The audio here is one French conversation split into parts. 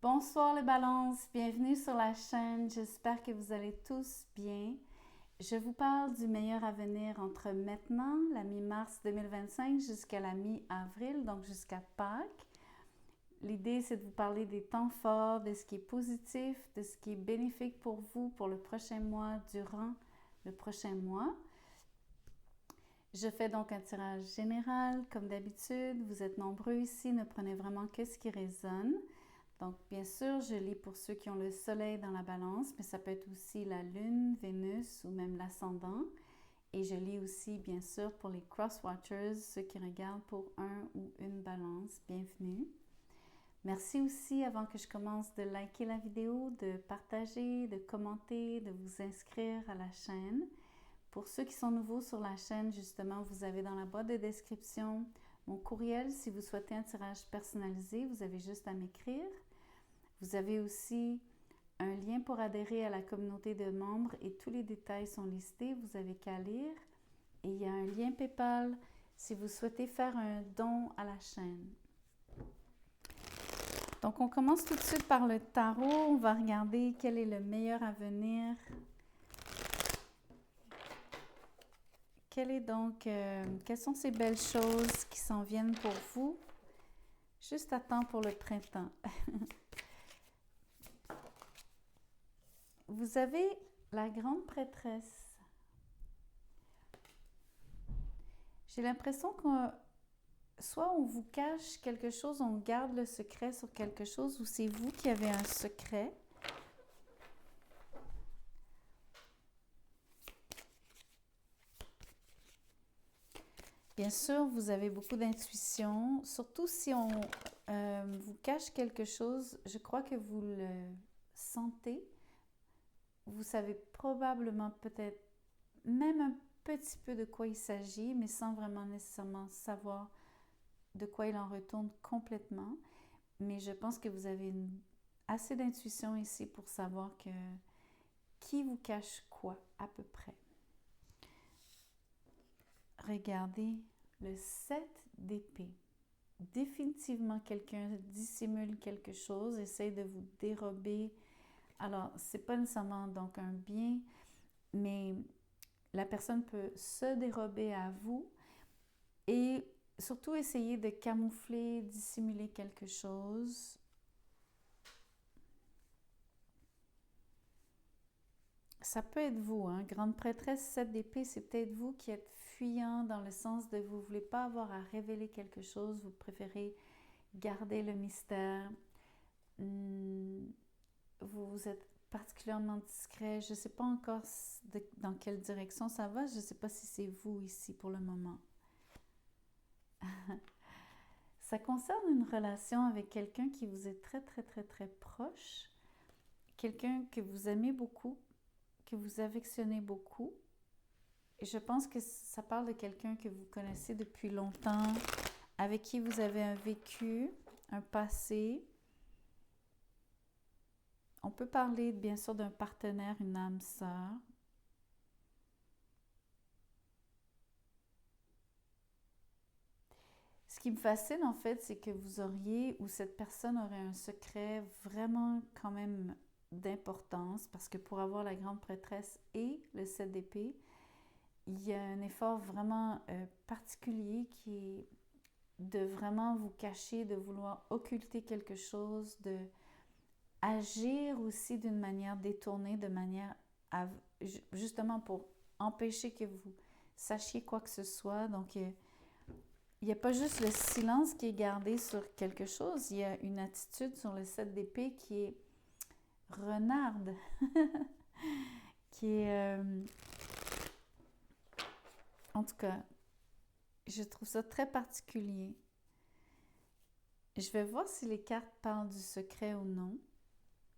Bonsoir les balances, bienvenue sur la chaîne, j'espère que vous allez tous bien. Je vous parle du meilleur avenir entre maintenant, la mi-mars 2025, jusqu'à la mi-avril, donc jusqu'à Pâques. L'idée, c'est de vous parler des temps forts, de ce qui est positif, de ce qui est bénéfique pour vous pour le prochain mois, durant le prochain mois. Je fais donc un tirage général, comme d'habitude. Vous êtes nombreux ici, ne prenez vraiment que ce qui résonne. Donc, bien sûr, je lis pour ceux qui ont le soleil dans la balance, mais ça peut être aussi la lune, Vénus ou même l'ascendant. Et je lis aussi, bien sûr, pour les cross-watchers, ceux qui regardent pour un ou une balance. Bienvenue. Merci aussi, avant que je commence, de liker la vidéo, de partager, de commenter, de vous inscrire à la chaîne. Pour ceux qui sont nouveaux sur la chaîne, justement, vous avez dans la boîte de description mon courriel. Si vous souhaitez un tirage personnalisé, vous avez juste à m'écrire. Vous avez aussi un lien pour adhérer à la communauté de membres et tous les détails sont listés. Vous avez qu'à lire. Et il y a un lien PayPal si vous souhaitez faire un don à la chaîne. Donc, on commence tout de suite par le tarot. On va regarder quel est le meilleur avenir. Quelles sont ces belles choses qui s'en viennent pour vous juste à temps pour le printemps? Vous avez la grande prêtresse. J'ai l'impression que soit on vous cache quelque chose, on garde le secret sur quelque chose, ou c'est vous qui avez un secret. Bien sûr, vous avez beaucoup d'intuition, surtout si on vous cache quelque chose, je crois que vous le sentez. Vous savez probablement peut-être même un petit peu de quoi il s'agit, mais sans vraiment nécessairement savoir de quoi il en retourne complètement. Mais je pense que vous avez assez d'intuition ici pour savoir qui vous cache quoi à peu près. Regardez le 7 d'épée. Définitivement, quelqu'un dissimule quelque chose, essaye de vous dérober. Alors, c'est pas nécessairement donc un bien, mais la personne peut se dérober à vous et surtout essayer de camoufler, dissimuler quelque chose. Ça peut être vous, hein? Grande prêtresse 7 d'épée, c'est peut-être vous qui êtes fuyant dans le sens de vous ne voulez pas avoir à révéler quelque chose, vous préférez garder le mystère. Vous êtes particulièrement discret. Je ne sais pas encore dans quelle direction ça va. Je ne sais pas si c'est vous ici pour le moment. Ça concerne une relation avec quelqu'un qui vous est très, très, très, très proche. Quelqu'un que vous aimez beaucoup, que vous affectionnez beaucoup. Et je pense que ça parle de quelqu'un que vous connaissez depuis longtemps, avec qui vous avez un vécu, un passé. On peut parler bien sûr d'un partenaire, une âme sœur. Ce qui me fascine en fait, c'est que vous auriez, ou cette personne aurait un secret vraiment quand même d'importance, parce que pour avoir la grande prêtresse et le 7 d'épée, il y a un effort vraiment particulier qui est de vraiment vous cacher, de vouloir occulter quelque chose, de agir aussi d'une manière détournée, de manière justement pour empêcher que vous sachiez quoi que ce soit. Donc, il n'y a pas juste le silence qui est gardé sur quelque chose, il y a une attitude sur le 7 d'épée qui est renarde, qui est... en tout cas, je trouve ça très particulier. Je vais voir si les cartes parlent du secret ou non.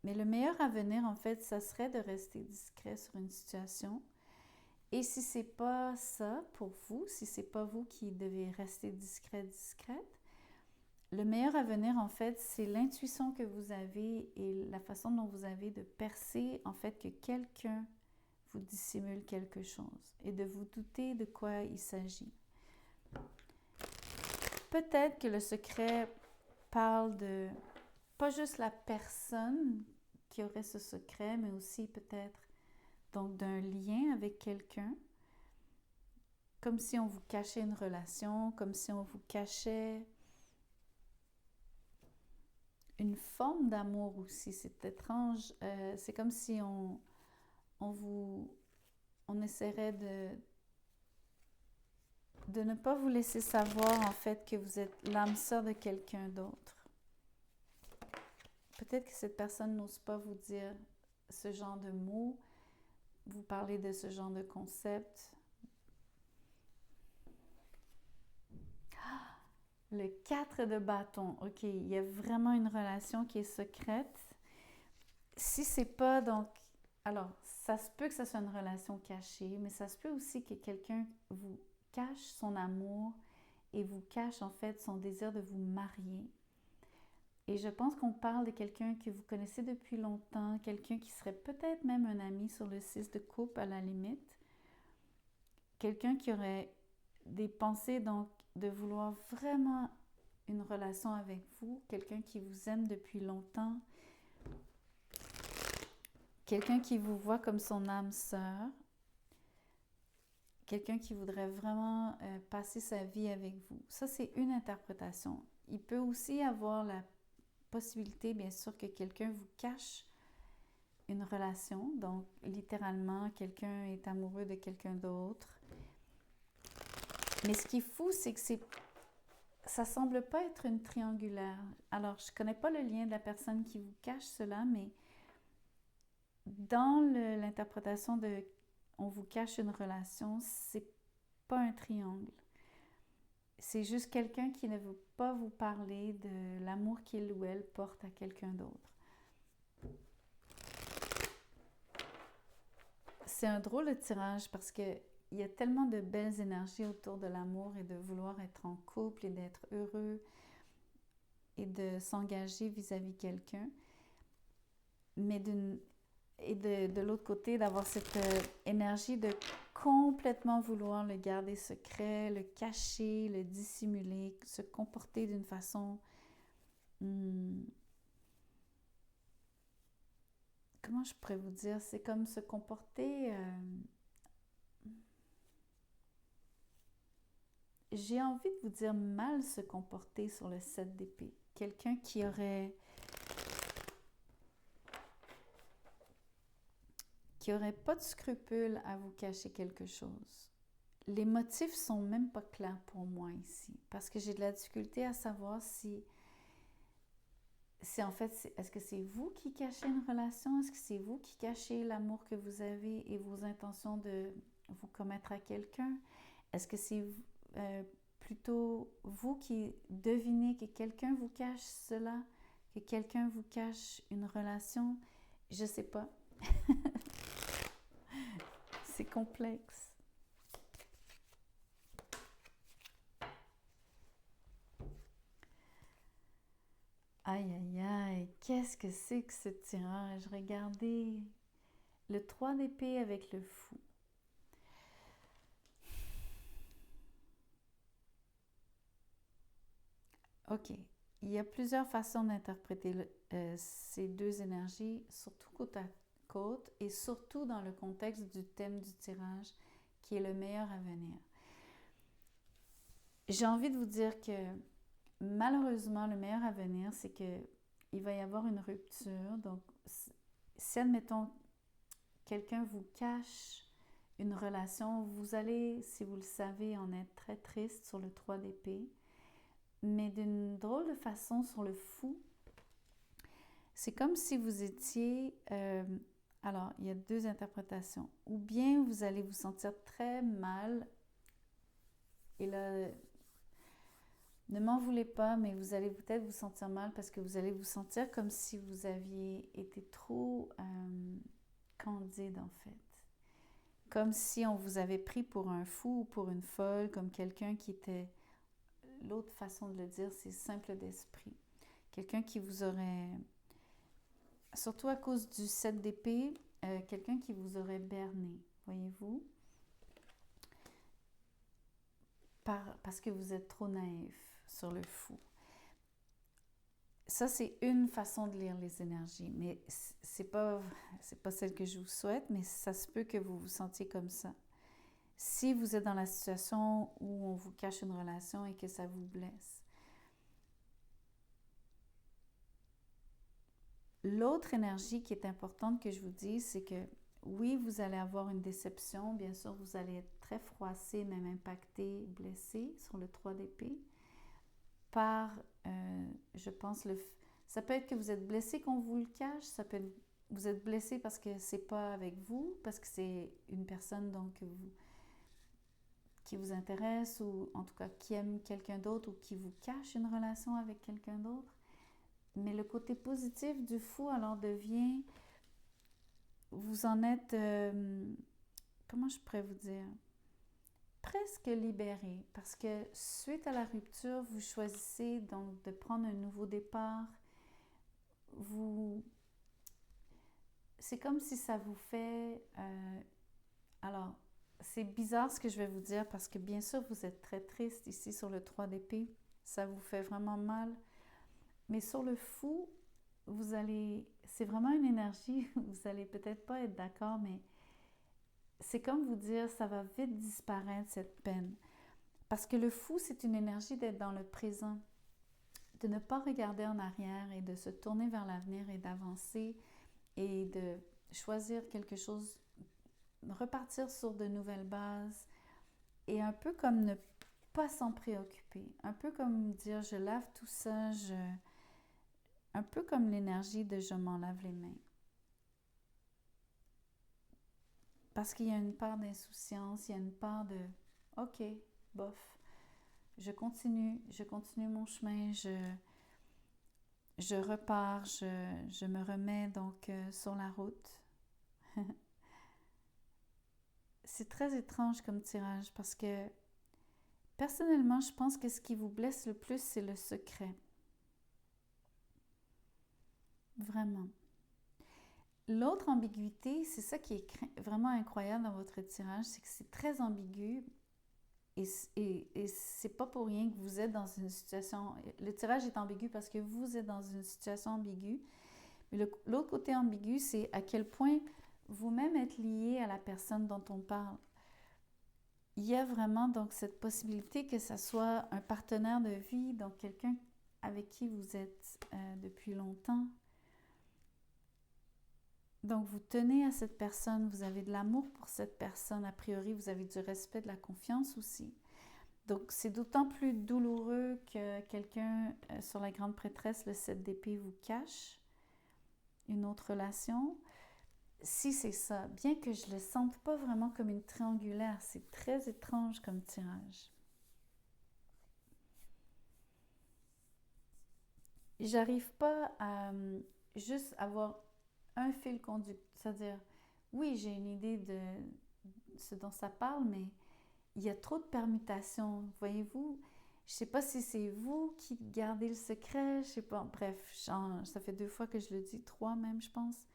Mais le meilleur avenir, en fait, ça serait de rester discret sur une situation. Et si c'est pas ça pour vous, si c'est pas vous qui devez rester discrète, le meilleur avenir, en fait, c'est l'intuition que vous avez et la façon dont vous avez de percer, en fait, que quelqu'un vous dissimule quelque chose et de vous douter de quoi il s'agit. Peut-être que le secret parle de pas juste la personne qui aurait ce secret, mais aussi peut-être donc d'un lien avec quelqu'un, comme si on vous cachait une relation, comme si on vous cachait une forme d'amour aussi. C'est étrange. C'est comme si on essaierait de ne pas vous laisser savoir en fait que vous êtes l'âme sœur de quelqu'un d'autre. Peut-être que cette personne n'ose pas vous dire ce genre de mots, vous parler de ce genre de concept. Le 4 de bâton, ok, il y a vraiment une relation qui est secrète. Si c'est pas donc, alors ça se peut que ça soit une relation cachée, mais ça se peut aussi que quelqu'un vous cache son amour et vous cache en fait son désir de vous marier. Et je pense qu'on parle de quelqu'un que vous connaissez depuis longtemps, quelqu'un qui serait peut-être même un ami sur le 6 de coupe à la limite, quelqu'un qui aurait des pensées donc de vouloir vraiment une relation avec vous, quelqu'un qui vous aime depuis longtemps, quelqu'un qui vous voit comme son âme sœur, quelqu'un qui voudrait vraiment passer sa vie avec vous. Ça, c'est une interprétation. Il peut aussi avoir la possibilité, bien sûr, que quelqu'un vous cache une relation. Donc, littéralement, quelqu'un est amoureux de quelqu'un d'autre. Mais ce qui est fou, c'est que ça semble pas être une triangulaire. Alors, je connais pas le lien de la personne qui vous cache cela, mais dans l'interprétation de on vous cache une relation, c'est pas un triangle. C'est juste quelqu'un qui ne veut pas vous parler de l'amour qu'il ou elle porte à quelqu'un d'autre. C'est un drôle de tirage parce que il y a tellement de belles énergies autour de l'amour et de vouloir être en couple et d'être heureux et de s'engager vis-à-vis quelqu'un. Mais de l'autre côté, d'avoir cette énergie de complètement vouloir le garder secret, le cacher, le dissimuler, se comporter d'une façon... comment je pourrais vous dire? C'est comme se comporter... j'ai envie de vous dire mal se comporter sur le 7 d'épée. Quelqu'un qui aurait pas de scrupule à vous cacher quelque chose. Les motifs sont même pas clairs pour moi ici, parce que j'ai de la difficulté à savoir si en fait, est-ce que c'est vous qui cachez une relation? Est-ce que c'est vous qui cachez l'amour que vous avez et vos intentions de vous commettre à quelqu'un? Est-ce que c'est plutôt vous qui devinez que quelqu'un vous cache cela, que quelqu'un vous cache une relation? Je sais pas. C'est complexe. Aïe, aïe, aïe, qu'est-ce que c'est que ce tirage? Regardez, le 3 d'épée avec le fou. Ok, il y a plusieurs façons d'interpréter ces deux énergies, surtout côte à côte et surtout dans le contexte du thème du tirage qui est le meilleur à venir. J'ai envie de vous dire que malheureusement, le meilleur à venir, c'est qu'il va y avoir une rupture. Donc, si admettons, quelqu'un vous cache une relation, vous allez, si vous le savez, en être très triste sur le 3 d'épée. Mais d'une drôle de façon sur le fou, c'est comme si vous étiez... alors, il y a deux interprétations. Ou bien vous allez vous sentir très mal, et là, ne m'en voulez pas, mais vous allez peut-être vous sentir mal parce que vous allez vous sentir comme si vous aviez été trop candide en fait. Comme si on vous avait pris pour un fou ou pour une folle, comme quelqu'un qui était... L'autre façon de le dire, c'est simple d'esprit. Quelqu'un qui vous aurait... Surtout à cause du 7 d'épée, quelqu'un qui vous aurait berné, voyez-vous? Parce que vous êtes trop naïf sur le fou. Ça, c'est une façon de lire les énergies, mais c'est pas celle que je vous souhaite, mais ça se peut que vous vous sentiez comme ça. Si vous êtes dans la situation où on vous cache une relation et que ça vous blesse. L'autre énergie qui est importante que je vous dis, c'est que oui, vous allez avoir une déception. Bien sûr, vous allez être très froissé, même impacté, blessé sur le 3 d'épée par, je pense, ça peut être que vous êtes blessé qu'on vous le cache, ça peut être vous êtes blessé parce que c'est pas avec vous, parce que c'est une personne donc qui vous intéresse ou en tout cas qui aime quelqu'un d'autre ou qui vous cache une relation avec quelqu'un d'autre. Mais le côté positif du fou alors devient, vous en êtes, comment je pourrais vous dire, presque libéré parce que suite à la rupture, vous choisissez donc de prendre un nouveau départ. C'est comme si ça vous fait, alors c'est bizarre ce que je vais vous dire parce que bien sûr vous êtes très triste ici sur le 3 d'épée, ça vous fait vraiment mal, mais sur le fou, c'est vraiment une énergie, vous allez peut-être pas être d'accord, mais c'est comme vous dire, ça va vite disparaître cette peine. Parce que le fou, c'est une énergie d'être dans le présent, de ne pas regarder en arrière et de se tourner vers l'avenir et d'avancer et de choisir quelque chose, repartir sur de nouvelles bases et un peu comme ne pas s'en préoccuper, un peu comme dire je lave tout ça, un peu comme l'énergie de je m'en lave les mains. Parce qu'il y a une part d'insouciance, il y a une part de ok, bof, je continue mon chemin, je repars, je me remets donc sur la route. C'est très étrange comme tirage parce que personnellement, je pense que ce qui vous blesse le plus, c'est le secret. Vraiment. L'autre ambiguïté, c'est ça qui est vraiment incroyable dans votre tirage, c'est que c'est très ambigu et c'est pas pour rien que vous êtes dans une situation... Le tirage est ambigu parce que vous êtes dans une situation ambiguë. Mais l'autre côté ambigu, c'est à quel point vous-même êtes lié à la personne dont on parle. Il y a vraiment donc cette possibilité que ça soit un partenaire de vie, donc quelqu'un avec qui vous êtes depuis longtemps. Donc vous tenez à cette personne, vous avez de l'amour pour cette personne, a priori vous avez du respect, de la confiance aussi. Donc c'est d'autant plus douloureux que quelqu'un sur la grande prêtresse, le 7 d'épée, vous cache une autre relation. Si c'est ça, bien que je ne le sente pas vraiment comme une triangulaire, c'est très étrange comme tirage. J'arrive pas à juste avoir un fil conducteur, c'est-à-dire, oui, j'ai une idée de ce dont ça parle, mais il y a trop de permutations, voyez-vous? Je sais pas si c'est vous qui gardez le secret, je sais pas, bref, ça fait 2 fois que je le dis, 3 même, je pense.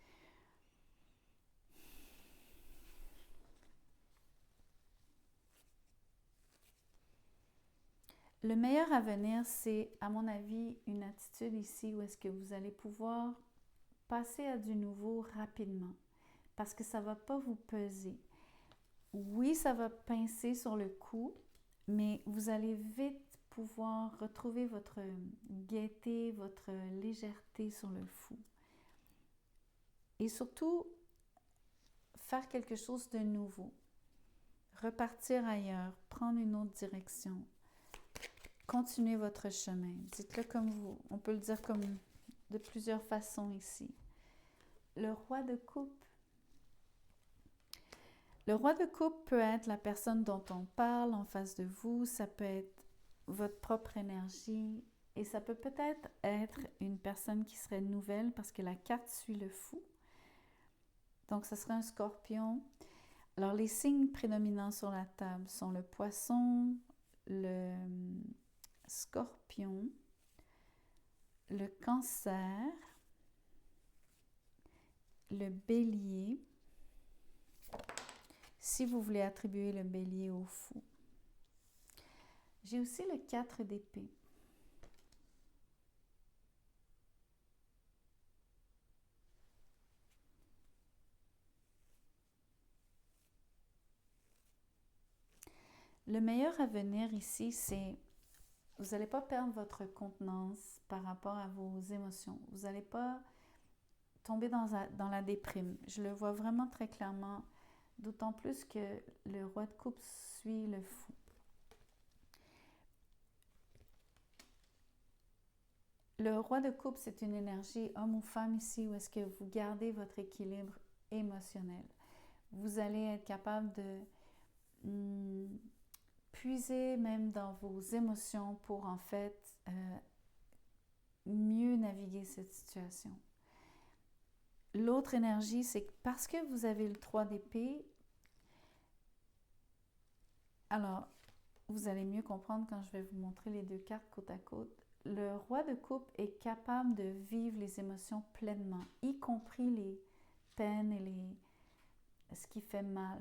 Le meilleur avenir, c'est, à mon avis, une attitude ici où est-ce que vous allez pouvoir passer à du nouveau rapidement parce que ça ne va pas vous peser. Oui, ça va pincer sur le coup, mais vous allez vite pouvoir retrouver votre gaieté, votre légèreté sur le fou. Et surtout, faire quelque chose de nouveau. Repartir ailleurs, prendre une autre direction. Continuez votre chemin. Dites-le comme vous. On peut le dire comme de plusieurs façons ici. Le roi de coupe. Le roi de coupe peut être la personne dont on parle en face de vous. Ça peut être votre propre énergie. Et ça peut peut-être être une personne qui serait nouvelle parce que la carte suit le fou. Donc, ce serait un scorpion. Alors, les signes prédominants sur la table sont le poisson, le scorpion, le cancer, le bélier, si vous voulez attribuer le bélier au fou. J'ai aussi le 4 d'épée. Le meilleur avenir ici, c'est vous n'allez pas perdre votre contenance par rapport à vos émotions. Vous n'allez pas tomber dans la déprime. Je le vois vraiment très clairement, d'autant plus que le roi de coupe suit le fou. Le roi de coupe, c'est une énergie homme ou femme ici où est-ce que vous gardez votre équilibre émotionnel. Vous allez être capable de puiser même dans vos émotions pour en fait mieux naviguer cette situation. L'autre énergie, c'est que parce que vous avez le 3 d'épée, alors vous allez mieux comprendre quand je vais vous montrer les deux cartes côte à côte. Le roi de coupe est capable de vivre les émotions pleinement, y compris les peines et ce qui fait mal.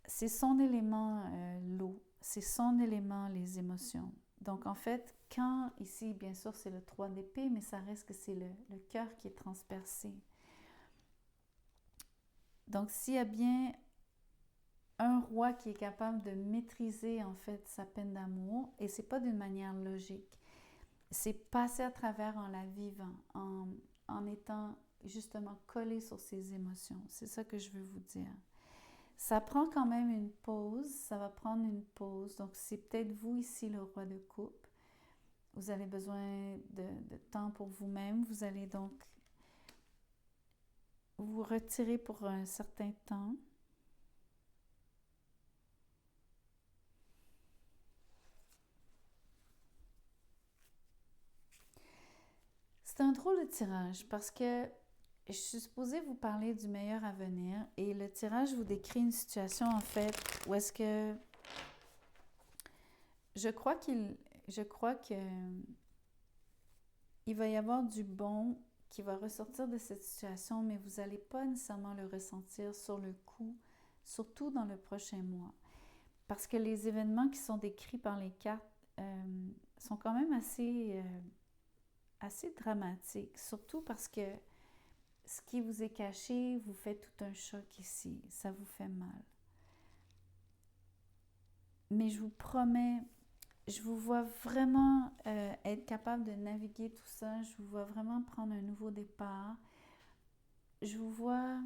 C'est son élément l'eau, c'est son élément les émotions. Donc en fait, quand ici, bien sûr, c'est le 3 d'épée, mais ça reste que c'est le cœur qui est transpercé. Donc s'il y a bien un roi qui est capable de maîtriser en fait sa peine d'amour, et c'est pas d'une manière logique, c'est passer à travers en la vivant, en étant justement collé sur ses émotions. C'est ça que je veux vous dire. Ça prend quand même une pause, ça va prendre une pause. Donc c'est peut-être vous ici le roi de coupe. Vous avez besoin de temps pour vous-même. Vous allez donc vous retirer pour un certain temps. C'est un drôle de tirage parce que je suis supposée vous parler du meilleur avenir et le tirage vous décrit une situation en fait où est-ce que je crois que il va y avoir du bon qui va ressortir de cette situation, mais vous n'allez pas nécessairement le ressentir sur le coup, surtout dans le prochain mois. Parce que les événements qui sont décrits par les cartes sont quand même assez dramatiques, surtout parce que ce qui vous est caché vous fait tout un choc ici, ça vous fait mal. Mais je vous promets, je vous vois vraiment être capable de naviguer tout ça, je vous vois vraiment prendre un nouveau départ. Je vous vois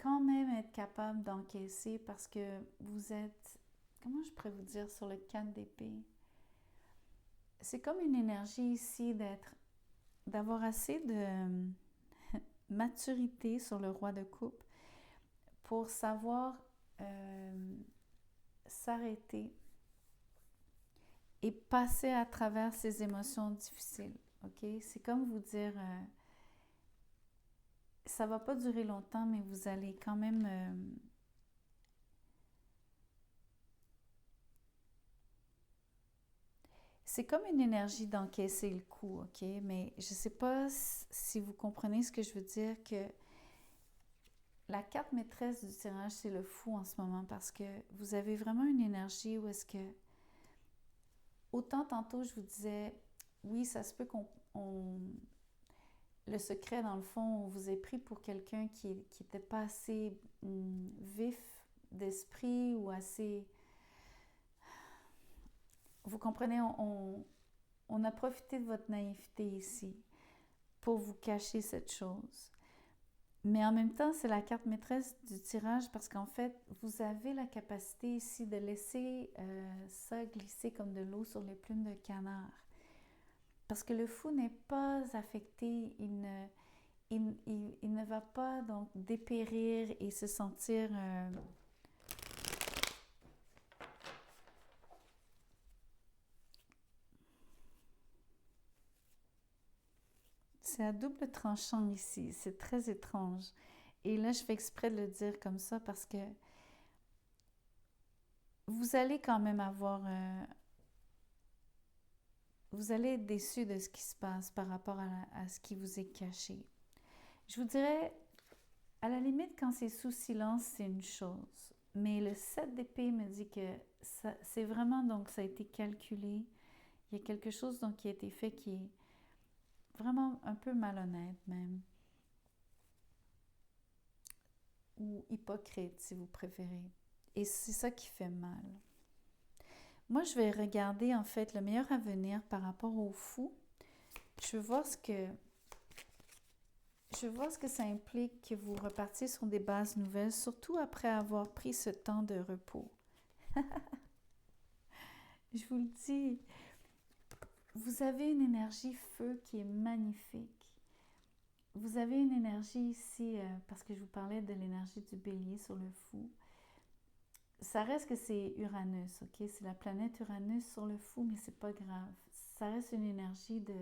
quand même être capable d'encaisser parce que vous êtes, comment je pourrais vous dire sur le 4 d'épée? C'est comme une énergie ici d'avoir assez de maturité sur le roi de coupe pour savoir s'arrêter et passer à travers ces émotions difficiles. Ok? C'est comme vous dire, ça va pas durer longtemps, mais vous allez quand même c'est comme une énergie d'encaisser le coup, ok? Mais je sais pas si vous comprenez ce que je veux dire, que la carte maîtresse du tirage, c'est le fou en ce moment parce que vous avez vraiment une énergie où est-ce que, autant tantôt je vous disais, oui, ça se peut le secret, dans le fond, on vous ait pris pour quelqu'un qui n'était pas assez vif d'esprit ou assez... Vous comprenez, on a profité de votre naïveté ici pour vous cacher cette chose. Mais en même temps, c'est la carte maîtresse du tirage parce qu'en fait, vous avez la capacité ici de laisser ça glisser comme de l'eau sur les plumes de canard. Parce que le fou n'est pas affecté, il ne va pas donc dépérir et se sentir... C'est à double tranchant ici, c'est très étrange. Et là, je fais exprès de le dire comme ça parce que vous allez quand même avoir... vous allez être déçu de ce qui se passe par rapport à ce qui vous est caché. Je vous dirais, à la limite, quand c'est sous silence, c'est une chose. Mais le 7 d'épée me dit que c'est vraiment, donc, ça a été calculé. Il y a quelque chose donc, qui a été fait qui est vraiment un peu malhonnête même. ou hypocrite si vous préférez. Et c'est ça qui fait mal. Moi, je vais regarder en fait le meilleur avenir par rapport au fou. Je veux voir ce que ça implique que vous repartiez sur des bases nouvelles, surtout après avoir pris ce temps de repos. Je vous le dis, vous avez une énergie feu qui est magnifique. Vous avez une énergie ici, parce que je vous parlais de l'énergie du bélier sur le fou. Ça reste que c'est Uranus, ok? C'est la planète Uranus sur le fou, mais c'est pas grave. Ça reste une énergie de...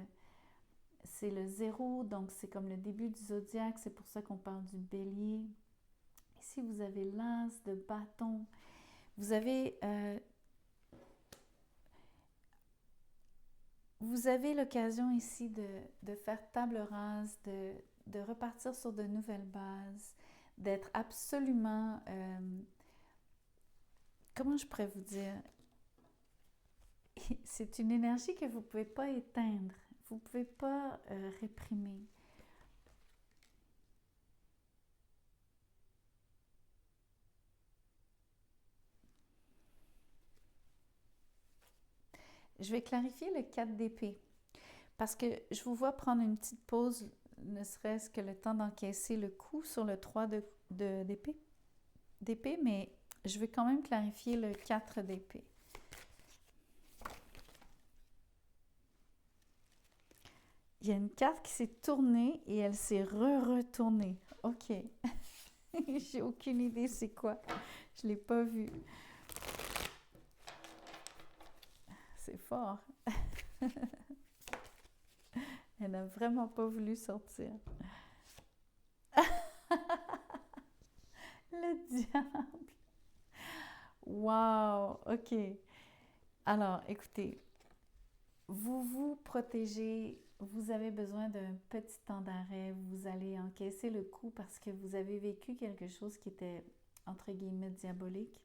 C'est le zéro, donc c'est comme le début du zodiaque, c'est pour ça qu'on parle du bélier. Ici, vous avez l'as de bâton. Vous avez l'occasion ici de faire table rase, de repartir sur de nouvelles bases, d'être absolument... comment je pourrais vous dire? C'est une énergie que vous ne pouvez pas éteindre, vous ne pouvez pas réprimer. Je vais clarifier le 4 d'épée, parce que je vous vois prendre une petite pause, ne serait-ce que le temps d'encaisser le coup sur le 3 d'épée, mais je vais quand même clarifier le 4 d'épée. Il y a une carte qui s'est tournée et elle s'est retournée. Ok. J'ai aucune idée c'est quoi. Je ne l'ai pas vu. C'est fort. Elle n'a vraiment pas voulu sortir. Le diable. Wow. Ok. Alors, écoutez. Vous vous protégez. Vous avez besoin d'un petit temps d'arrêt. Vous allez encaisser le coup parce que vous avez vécu quelque chose qui était, entre guillemets, diabolique.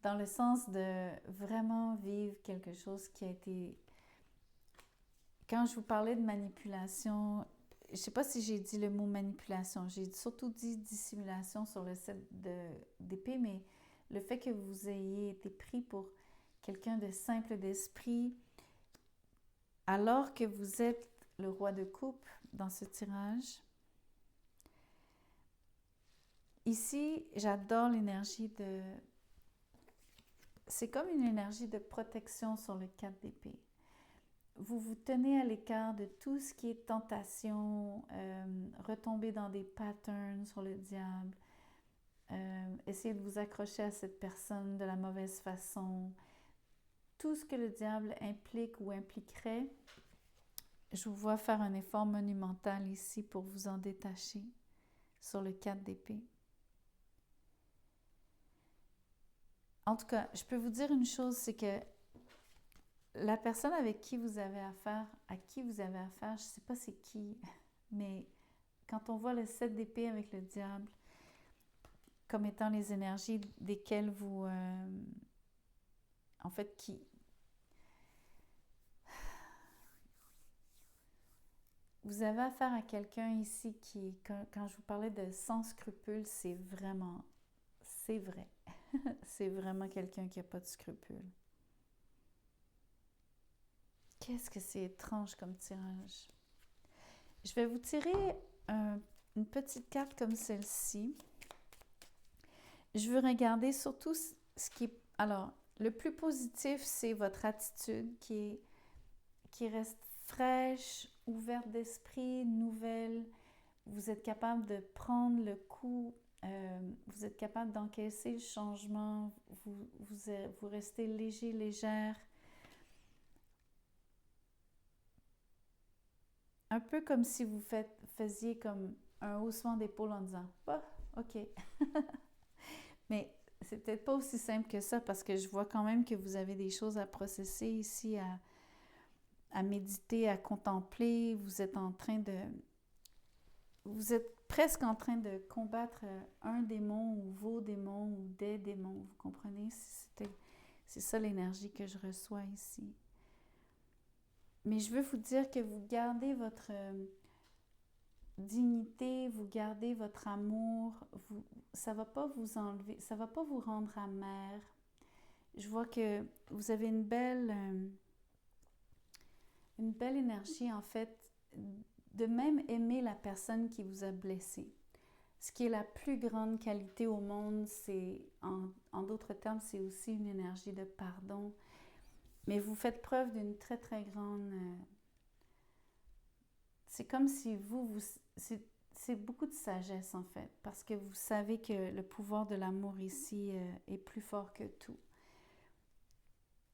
Dans le sens de vraiment vivre quelque chose qui a été... Quand je vous parlais de manipulation, je ne sais pas si j'ai dit le mot manipulation, j'ai surtout dit dissimulation sur le set d'épée, mais le fait que vous ayez été pris pour quelqu'un de simple d'esprit, alors que vous êtes le roi de coupe dans ce tirage. Ici, j'adore l'énergie de... C'est comme une énergie de protection sur le 4 d'épée. Vous vous tenez à l'écart de tout ce qui est tentation, retomber dans des patterns sur le diable, essayer de vous accrocher à cette personne de la mauvaise façon. Tout ce que le diable implique ou impliquerait, je vous vois faire un effort monumental ici pour vous en détacher sur le 4 d'épée. En tout cas, je peux vous dire une chose, c'est que la personne avec qui vous avez affaire, je ne sais pas c'est qui, mais quand on voit le 7 d'épée avec le diable, comme étant les énergies desquelles vous... en fait, qui... Vous avez affaire à quelqu'un ici qui, quand je vous parlais de sans scrupules, c'est vrai. C'est vraiment quelqu'un qui n'a pas de scrupules. Qu'est-ce que c'est étrange comme tirage. Je vais vous tirer une petite carte comme celle-ci. Je veux regarder surtout ce qui est... Alors, le plus positif, c'est votre attitude qui reste fraîche, ouverte d'esprit, nouvelle. Vous êtes capable de prendre le coup, vous êtes capable d'encaisser le changement, vous restez léger, légère. Un peu comme si vous faisiez comme un haussement d'épaule en disant « Ah, ok ». Mais c'est peut-être pas aussi simple que ça parce que je vois quand même que vous avez des choses à processer ici, à méditer, à contempler. Vous êtes presque en train de combattre un démon ou vos démons ou des démons. Vous comprenez? C'est ça l'énergie que je reçois ici. Mais je veux vous dire que vous gardez dignité, vous gardez votre amour, ça ne va pas vous enlever, ça ne va pas vous rendre amer. Je vois que vous avez une belle énergie en fait, de même aimer la personne qui vous a blessé. Ce qui est la plus grande qualité au monde, c'est, en d'autres termes, c'est aussi une énergie de pardon. Mais vous faites preuve d'une très, très grande... c'est comme si c'est beaucoup de sagesse, en fait, parce que vous savez que le pouvoir de l'amour ici est plus fort que tout.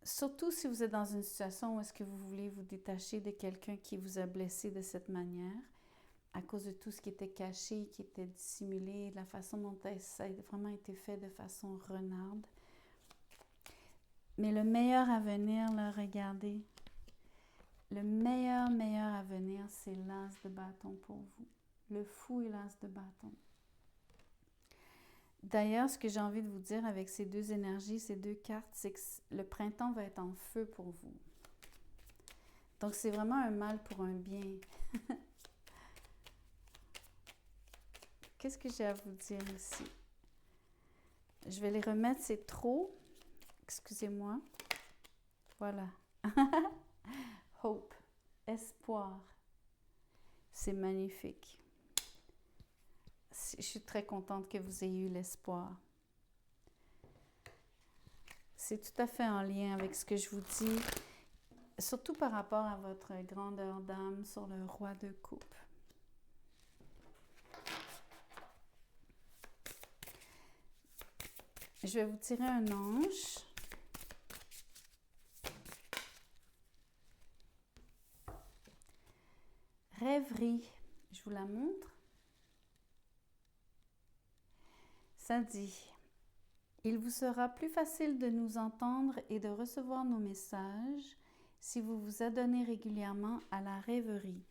Surtout si vous êtes dans une situation où est-ce que vous voulez vous détacher de quelqu'un qui vous a blessé de cette manière, à cause de tout ce qui était caché, qui était dissimulé, de la façon dont ça a vraiment été fait de façon renarde. Mais le meilleur à venir, là, regardez, le meilleur à venir, c'est l'as de bâton pour vous. Le fou et l'as de bâton. D'ailleurs, ce que j'ai envie de vous dire avec ces deux énergies, ces deux cartes, c'est que le printemps va être en feu pour vous. Donc, c'est vraiment un mal pour un bien. Qu'est-ce que j'ai à vous dire ici? Je vais les remettre, c'est trop. Excusez-moi. Voilà. Hope. Espoir. C'est magnifique. Je suis très contente que vous ayez eu l'espoir. C'est tout à fait en lien avec ce que je vous dis, surtout par rapport à votre grandeur d'âme sur le roi de coupe. Je vais vous tirer un ange. Rêverie. Je vous la montre. Ça dit, il vous sera plus facile de nous entendre et de recevoir nos messages si vous vous adonnez régulièrement à la rêverie.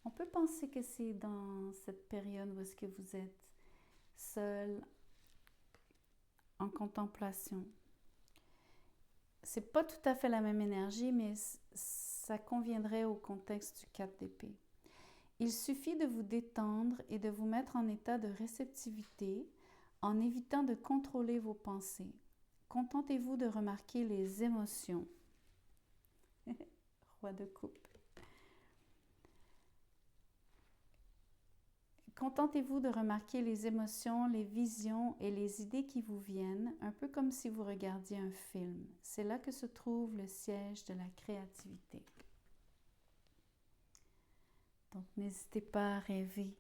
On peut penser que c'est dans cette période où est-ce que vous êtes seul, en contemplation. C'est pas tout à fait la même énergie, mais ça conviendrait au contexte du 4 d'épée. Il suffit de vous détendre et de vous mettre en état de réceptivité en évitant de contrôler vos pensées. Contentez-vous de remarquer les émotions. Roi de coupe. Contentez-vous de remarquer les émotions, les visions et les idées qui vous viennent, un peu comme si vous regardiez un film. C'est là que se trouve le siège de la créativité. Donc, n'hésitez pas à rêver.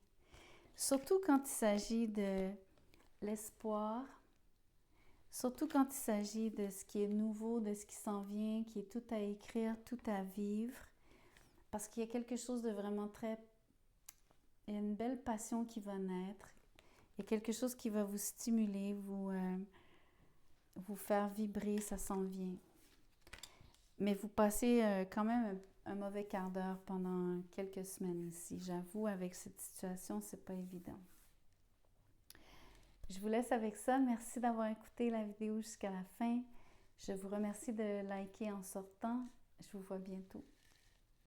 Surtout quand il s'agit de l'espoir, surtout quand il s'agit de ce qui est nouveau, de ce qui s'en vient, qui est tout à écrire, tout à vivre, parce qu'il y a quelque chose de vraiment très... Il y a une belle passion qui va naître, il y a quelque chose qui va vous stimuler, vous faire vibrer, ça s'en vient. Mais vous passez quand même un mauvais quart d'heure pendant quelques semaines ici. J'avoue, avec cette situation, c'est pas évident. Je vous laisse avec ça. Merci d'avoir écouté la vidéo jusqu'à la fin. Je vous remercie de liker en sortant. Je vous vois bientôt.